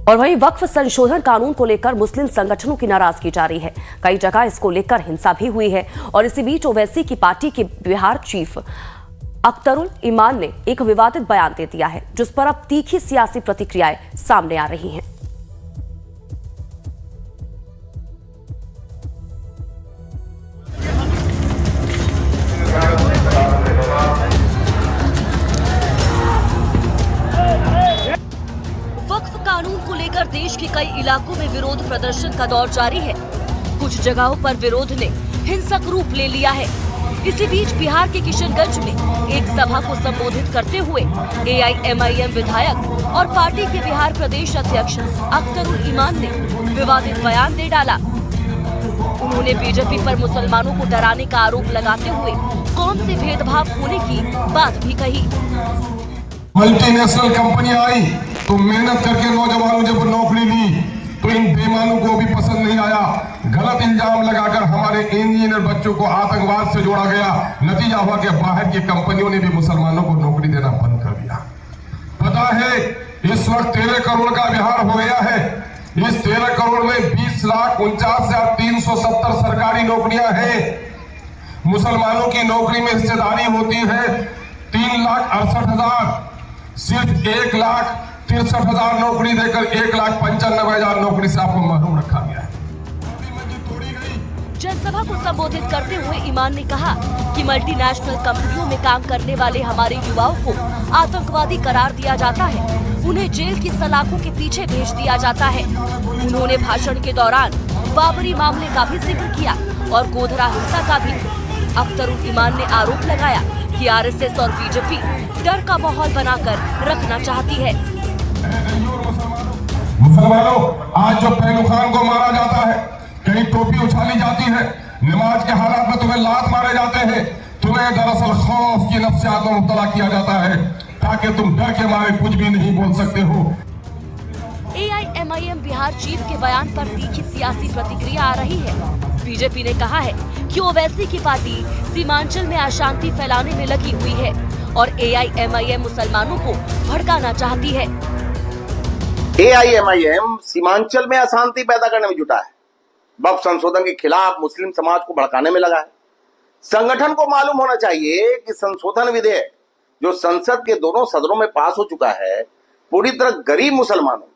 और वहीं वक्फ संशोधन कानून को लेकर मुस्लिम संगठनों की नाराजगी जारी है। कई जगह इसको लेकर हिंसा भी हुई है और इसी बीच ओवैसी की पार्टी के बिहार चीफ अख्तरुल ईमान ने एक विवादित बयान दे दिया है, जिस पर अब तीखी सियासी प्रतिक्रियाएं सामने आ रही हैं। वक्फ कानून को लेकर देश के कई इलाकों में विरोध प्रदर्शन का दौर जारी है। कुछ जगहों पर विरोध ने हिंसक रूप ले लिया है। इसी बीच बिहार के किशनगंज में एक सभा को संबोधित करते हुए AIMIM विधायक और पार्टी के बिहार प्रदेश अध्यक्ष अख्तरुल ईमान ने विवादित बयान दे डाला। उन्होंने बीजेपी पर मुसलमानों को डराने का आरोप लगाते हुए कौम से भेदभाव होने की बात भी कही। मल्टीनेशनल कंपनी आई तो मेहनत करके नौजवानों जब नौकरी ली तो इन बेईमानों को भी पसंद नहीं आया। गलत इल्जाम लगाकर हमारे इंजीनियर बच्चों को आतंकवाद से जोड़ा गया। नतीजा हुआ कि बाहर की कंपनियों ने भी मुसलमानों को नौकरी देना बंद कर दिया। पता है इस वक्त 13 करोड़ का बिहार हो गया है। इस 13 करोड़ में 20,49,370 सरकारी नौकरियां हैं। मुसलमानों की नौकरी में हिस्सेदारी होती है 3,68,000। सिर्फ 1,63,000 नौकरी देकर 1,95,000 नौकरी से आपको महरूम रखा गया है। जनसभा को संबोधित करते हुए ईमान ने कहा कि मल्टीनेशनल कंपनियों में काम करने वाले हमारे युवाओं को आतंकवादी करार दिया जाता है। उन्हें जेल की सलाखों के पीछे भेज दिया जाता है। उन्होंने भाषण के दौरान बाबरी मामले का भी जिक्र किया और गोधरा हिंसा का भी। अख्तरुल ईमान ने आरोप लगाया कि RSS और बीजेपी डर का माहौल बनाकर रखना चाहती है। मुसलमानों, आज जो पहलू खान को मारा जाता है, कहीं टोपी उछाली जाती है, नमाज के हालात में तुम्हें लात मारे जाते हैं, तुम्हें दरअसल खौफ की नफ्सियात में मुब्तला किया जाता है ताकि तुम डर के मारे कुछ भी नहीं बोल सकते हो। AIMIM बिहार चीफ के बयान पर तीखी सियासी प्रतिक्रिया आ रही है। बीजेपी ने कहा है कि ओवैसी की पार्टी सीमांचल में अशांति फैलाने में लगी हुई है और AIMIM मुसलमानों को भड़काना चाहती है। AIMIM सीमांचल में अशांति पैदा करने में जुटा है। वक्फ संशोधन के खिलाफ मुस्लिम समाज को भड़काने में लगा है। संगठन को मालूम होना चाहिए कि संशोधन विधेयक जो संसद के दोनों सदनों में पास हो चुका है, पूरी तरह गरीब मुसलमानों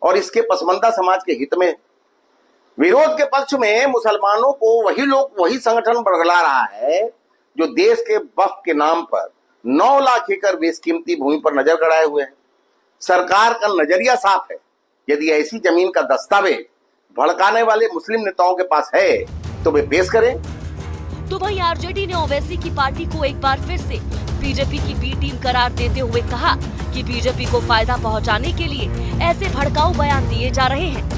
और इसके पसमंदा समाज के हित में। विरोध के पक्ष में मुसलमानों को वही संगठन बरगला रहा है जो देश के वक्फ के नाम पर 9 लाख एकड़ बेशकीमती भूमि पर नजर गड़ाए हुए हैं। सरकार का नजरिया साफ है। यदि ऐसी जमीन का दस्तावेज भड़काने वाले मुस्लिम नेताओं के पास है तो वे पेश करें। तो वहीं RJD ने ओवैसी की पार्टी को एक बार फिर से बीजेपी की बी टीम करार देते हुए कहा कि बीजेपी को फायदा पहुंचाने के लिए ऐसे भड़काऊ बयान दिए जा रहे हैं।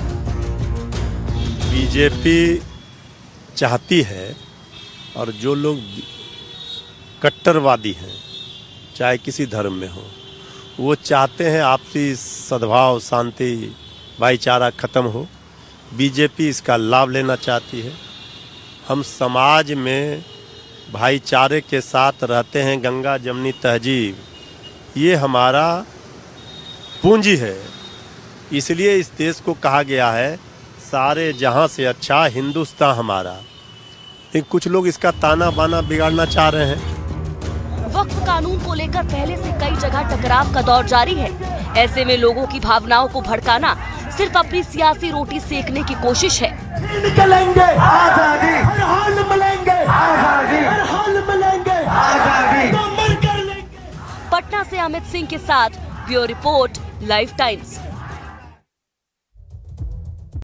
बीजेपी चाहती है और जो लोग कट्टरवादी हैं, चाहे किसी धर्म में हो, वो चाहते हैं आपसी सद्भाव, शांति, भाईचारा खत्म हो। बीजेपी इसका लाभ लेना चाहती है। हम समाज में भाईचारे के साथ रहते हैं। गंगा जमनी तहजीब ये हमारा पूंजी है। इसलिए इस देश को कहा गया है सारे जहां से अच्छा हिंदुस्तान हमारा। लेकिन कुछ लोग इसका ताना बाना बिगाड़ना चाह रहे हैं। वक्फ कानून को लेकर पहले से कई जगह टकराव का दौर जारी है। ऐसे में लोगों की भावनाओं को भड़काना सिर्फ अपनी सियासी रोटी सेकने की कोशिश है। निकलेंगे आजादी, हर हाल मिलेंगे आजादी, हर हाल मिलेंगे आजादी, तो मर कर लेंगे। पटना से अमित सिंह के साथ ब्यूरो रिपोर्ट, लाइफ टाइम्स।